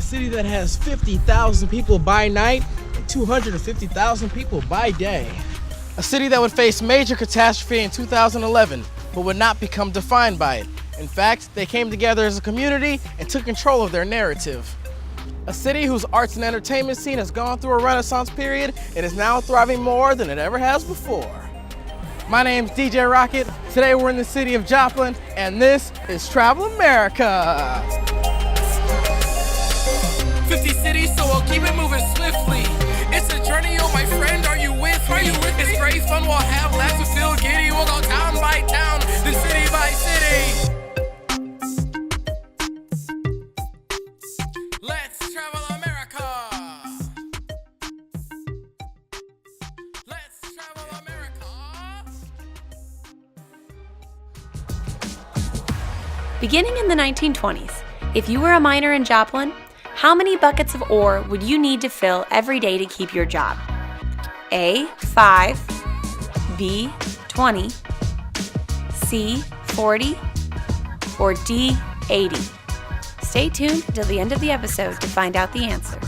city that has 50,000 people by night and 250,000 people by day. A city that would face major catastrophe in 2011, but would not become defined by it. In fact, they came together as a community and took control of their narrative. A city whose arts and entertainment scene has gone through a renaissance period and is now thriving more than it ever has before. My name's DJ Rocket. Today we're in the city of Joplin, and this is Travel America. 50 cities, so I'll keep it moving swiftly. It's a journey, oh my friend, are you with? Are you with? It's great fun, we'll have laughs, we feel giddy. We'll go town by town, then city by city. Let's travel America. Let's travel America. Beginning in the 1920s, if you were a miner in Joplin, how many buckets of ore would you need to fill every day to keep your job? A, 5, B, 20, C, 40, or D, 80? Stay tuned till the end of the episode to find out the answer.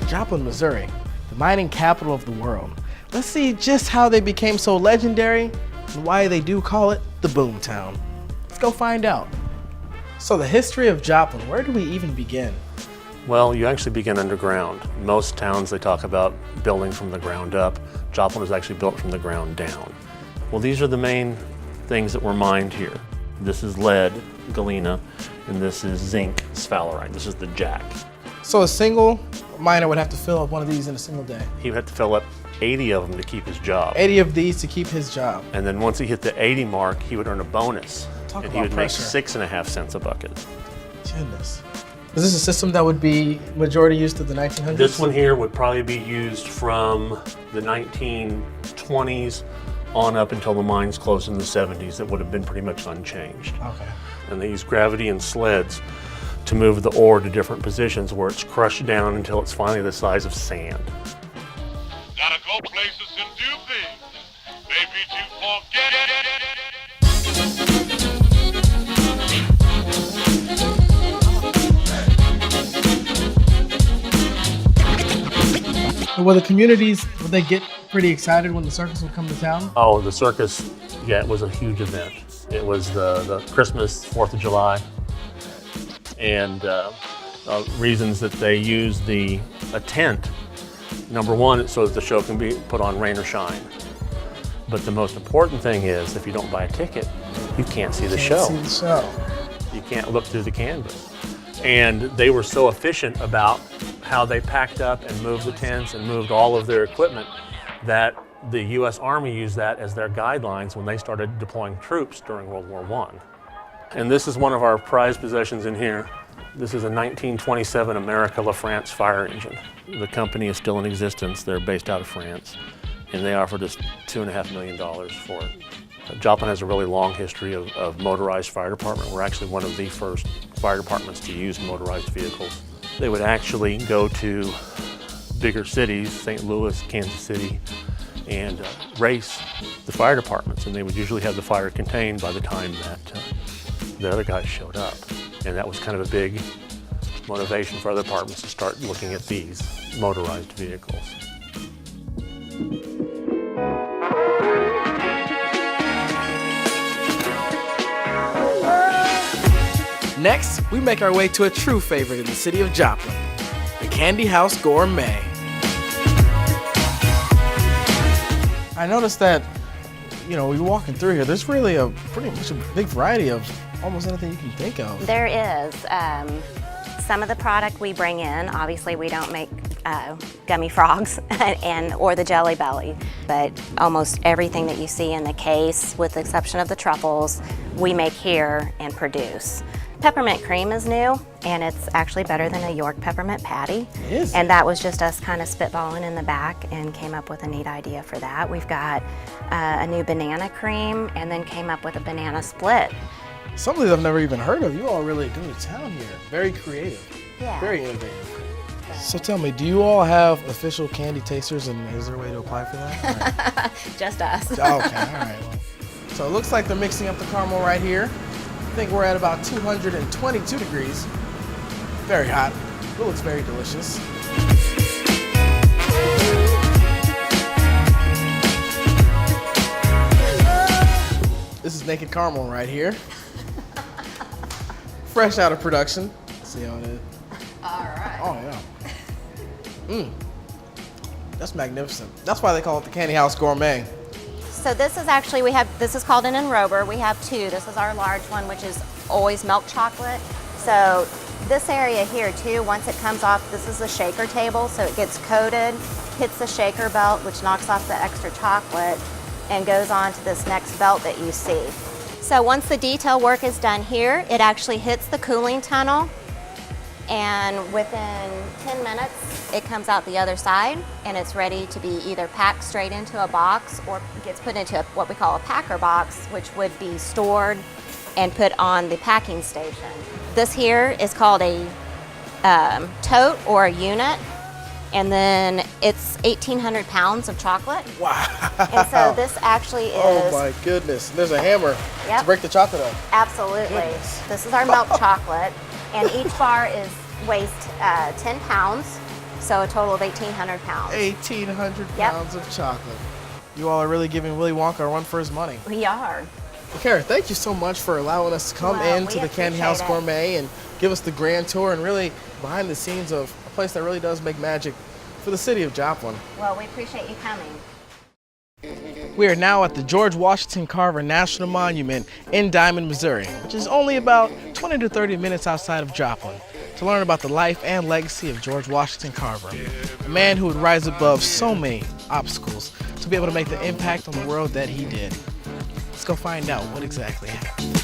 Joplin, Missouri, the mining capital of the world. Let's see just how they became so legendary and why they do call it the Boomtown. Let's go find out. So the history of Joplin, where do we even begin? Well, you actually begin underground. Most towns, they talk about building from the ground up. Joplin was actually built from the ground down. Well, these are the main things that were mined here. This is lead, galena, and this is zinc, sphalerite. This is the jack. So a single miner would have to fill up one of these in a single day. He would have to fill up 80 of them to keep his job. 80 of these to keep his job. And then once he hit the 80 mark, he would earn a bonus. Talk and about he would pressure. make 6.5 cents a bucket. Goodness. Is this a system that would be majority used to the 1900s? This one here would probably be used from the 1920s on up until the mines closed in the 70s. It would have been pretty much unchanged. Okay. And they use gravity and sleds to move the ore to different positions where it's crushed down until it's finally the size of sand. Gotta go places and do things. Maybe to forget. Were the communities, would they get pretty excited when the circus would come to town? Oh, the circus, yeah, it was a huge event. It was the Christmas, 4th of July. And reasons that they use a tent. Number one, so that the show can be put on rain or shine. But the most important thing is, if you don't buy a ticket, you can't see the show. See the show. You can't look through the canvas. And they were so efficient about how they packed up and moved the tents and moved all of their equipment that the U.S. Army used that as their guidelines when they started deploying troops during World War I. And this is one of our prized possessions in here. This is a 1927 America La France fire engine. The company is still in existence. They're based out of France, and they offered us $2.5 million for it. Joplin has a really long history of motorized fire department. We're actually one of the first fire departments to use motorized vehicles. They would actually go to bigger cities, St. Louis, Kansas City, and race the fire departments, and they would usually have the fire contained by the time that the other guys showed up. And that was kind of a big motivation for other departments to start looking at these motorized vehicles. Next, we make our way to a true favorite in the city of Joplin, the Candy House Gourmet. I noticed that, we're walking through here, there's really pretty much a big variety of almost anything you can think of. There is. Some of the product we bring in, obviously we don't make gummy frogs or the Jelly Belly. But almost everything that you see in the case, with the exception of the truffles, we make here and produce. Peppermint cream is new, and it's actually better than a York peppermint patty. It is. And that was just us kind of spitballing in the back and came up with a neat idea for that. We've got a new banana cream, and then came up with a banana split. Some of these I've never even heard of. You all really go to town here. Very creative. Yeah. Very innovative. So tell me, do you all have official candy tasters, and is there a way to apply for that? Just us. Okay, all right. Well, so it looks like they're mixing up the caramel right here. I think we're at about 222 degrees. Very hot. It looks very delicious. This is naked caramel right here. Fresh out of production. Let's see how it is. All right. Oh yeah. That's magnificent. That's why they call it the Candy House Gourmet. So this is actually, this is called an enrober. We have two. This is our large one, which is always milk chocolate. So this area here too, once it comes off, this is the shaker table, so it gets coated, hits the shaker belt, which knocks off the extra chocolate, and goes on to this next belt that you see. So once the detail work is done here, it actually hits the cooling tunnel, and within 10 minutes, it comes out the other side, and it's ready to be either packed straight into a box or gets put into what we call a packer box, which would be stored and put on the packing station. This here is called a tote or a unit, and then it's 1,800 pounds of chocolate. Wow. And so this actually is... Oh my goodness. There's a hammer Yep. to break the chocolate up. Absolutely. Goodness. This is our milk chocolate, and each bar weighs 10 pounds, so a total of 1,800 pounds. 1,800 Yep. pounds of chocolate. You all are really giving Willy Wonka a run for his money. We are. Well, Kara, thank you so much for allowing us to come Well, into we the Candy House appreciate it. Gourmet and give us the grand tour and really behind the scenes of a place that really does make magic for the city of Joplin. Well, we appreciate you coming. We are now at the George Washington Carver National Monument in Diamond, Missouri, which is only about 20 to 30 minutes outside of Joplin, to learn about the life and legacy of George Washington Carver, a man who would rise above so many obstacles to be able to make the impact on the world that he did. Let's go find out what exactly happened.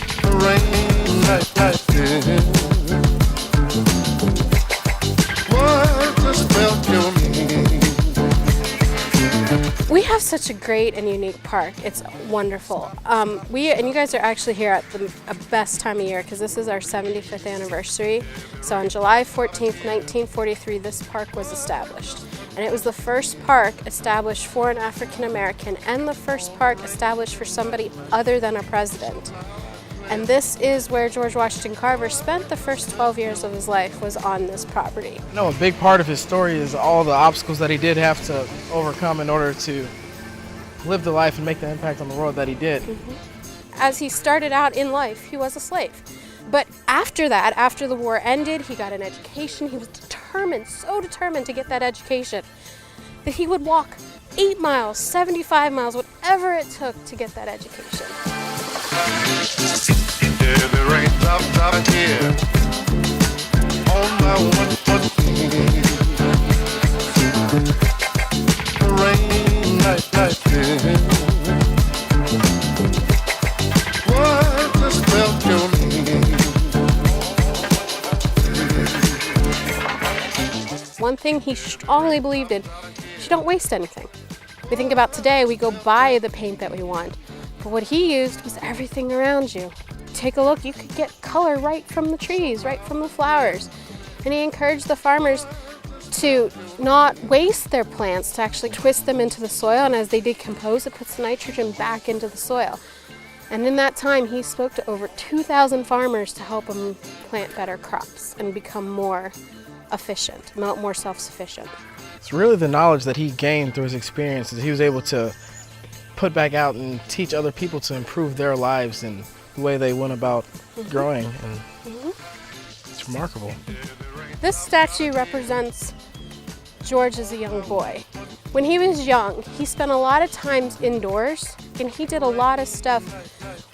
We have such a great and unique park. It's wonderful. And you guys are actually here at the best time of year because this is our 75th anniversary. So on July 14th, 1943, this park was established. And it was the first park established for an African American and the first park established for somebody other than a president. And this is where George Washington Carver spent the first 12 years of his life, was on this property. You know, a big part of his story is all the obstacles that he did have to overcome in order to live the life and make the impact on the world that he did. As he started out in life, he was a slave. But after that, after the war ended, he got an education. He was determined, so determined to get that education, that he would walk 8 miles, 75 miles, whatever it took to get that education. Yeah, the rain drops here on my rain like this. What the spell you need? One thing he strongly believed in, you don't waste anything. We think about today, we go buy the paint that we want. But what he used was everything around you. Take a look, you could get color right from the trees, right from the flowers. And he encouraged the farmers to not waste their plants, to actually twist them into the soil, and as they decompose, it puts nitrogen back into the soil. And in that time, he spoke to over 2,000 farmers to help them plant better crops and become more efficient, more self-sufficient. It's really the knowledge that he gained through his experiences. He was able to put back out and teach other people to improve their lives and the way they went about growing. And it's remarkable. This statue represents George as a young boy. When he was young, he spent a lot of time indoors, and he did a lot of stuff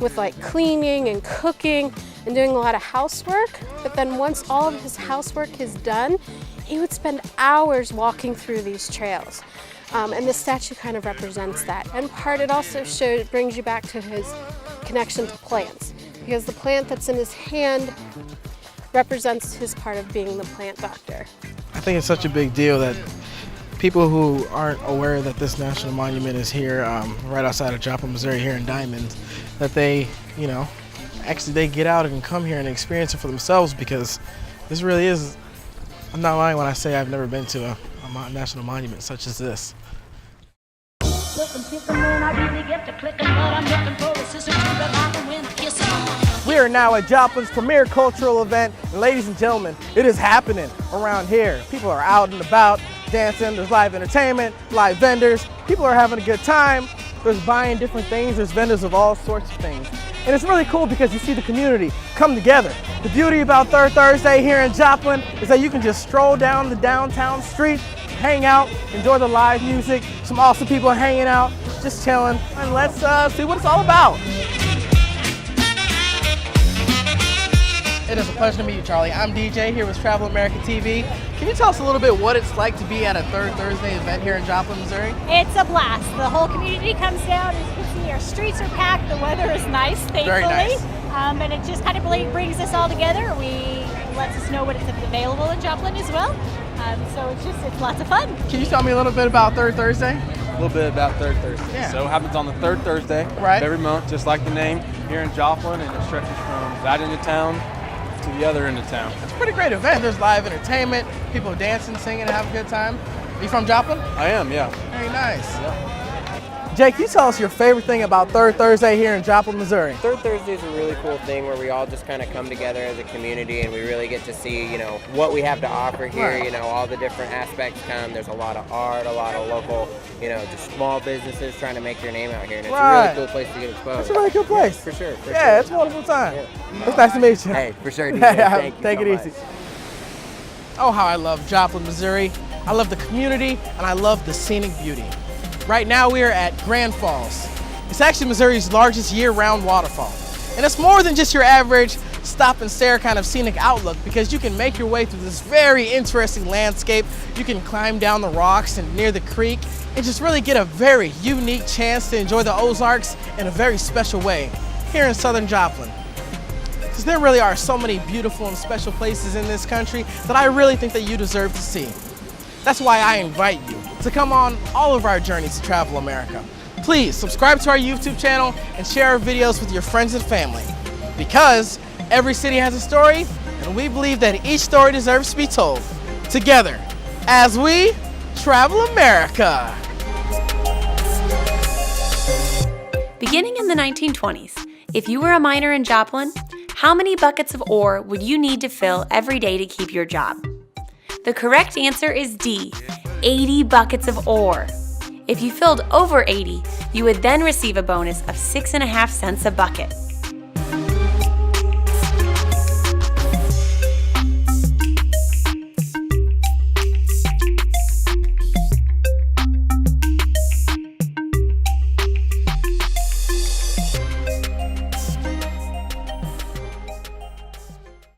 with like cleaning and cooking and doing a lot of housework. But then once all of his housework is done, he would spend hours walking through these trails. And this statue kind of represents that. And it also brings you back to his connection to plants, because the plant that's in his hand represents his part of being the plant doctor. I think it's such a big deal that people who aren't aware that this national monument is here, right outside of Joplin, Missouri, here in Diamond, that they, actually they get out and come here and experience it for themselves, because this really is, I'm not lying when I say I've never been to a national monument such as this. We are now at Joplin's premier cultural event, and ladies and gentlemen, it is happening around here. People are out and about, dancing, there's live entertainment, live vendors, people are having a good time, there's buying different things, there's vendors of all sorts of things. And it's really cool because you see the community come together. The beauty about Third Thursday here in Joplin is that you can just stroll down the downtown street, hang out, enjoy the live music, some awesome people hanging out, just chilling, and let's see what it's all about. It is a pleasure to meet you, Charlie. I'm DJ here with Travel America TV. Can you tell us a little bit what it's like to be at a Third Thursday event here in Joplin, Missouri? It's a blast. The whole community comes down. As you can see, our streets are packed. The weather is nice, thankfully. Very nice. And it just kind of brings us all together. Lets us know what is available in Joplin as well. So it's lots of fun. Can you tell me a little bit about Third Thursday? A little bit about Third Thursday. Yeah. So it happens on the third Thursday of every month, just like the name, here in Joplin, and it stretches from that end of town to the other end of town. It's a pretty great event. There's live entertainment, people dancing, singing, and having a good time. Are you from Joplin? I am, yeah. Very nice. Yeah. Jake, can you tell us your favorite thing about Third Thursday here in Joplin, Missouri? Third Thursday is a really cool thing where we all just kind of come together as a community, and we really get to see, what we have to offer here. Right. All the different aspects come. There's a lot of art, a lot of local, just small businesses trying to make their name out here, and it's a really cool place to get exposed. It's a really good place. Yeah, for sure. Yeah, it's a wonderful time. Yeah. It's nice to meet you. Hey, for sure. DJ. Thank you Take so it much. easy. Oh, how I love Joplin, Missouri. I love the community, and I love the scenic beauty. Right now we are at Grand Falls. It's actually Missouri's largest year-round waterfall. And it's more than just your average stop and stare kind of scenic outlook, because you can make your way through this very interesting landscape. You can climb down the rocks and near the creek and just really get a very unique chance to enjoy the Ozarks in a very special way here in southern Joplin. Because there really are so many beautiful and special places in this country that I really think that you deserve to see. That's why I invite you to come on all of our journeys to Travel America. Please subscribe to our YouTube channel and share our videos with your friends and family. Because every city has a story, and we believe that each story deserves to be told together as we Travel America. Beginning in the 1920s, if you were a miner in Joplin, how many buckets of ore would you need to fill every day to keep your job? The correct answer is D, 80 buckets of ore. If you filled over 80, you would then receive a bonus of 6.5 cents a bucket.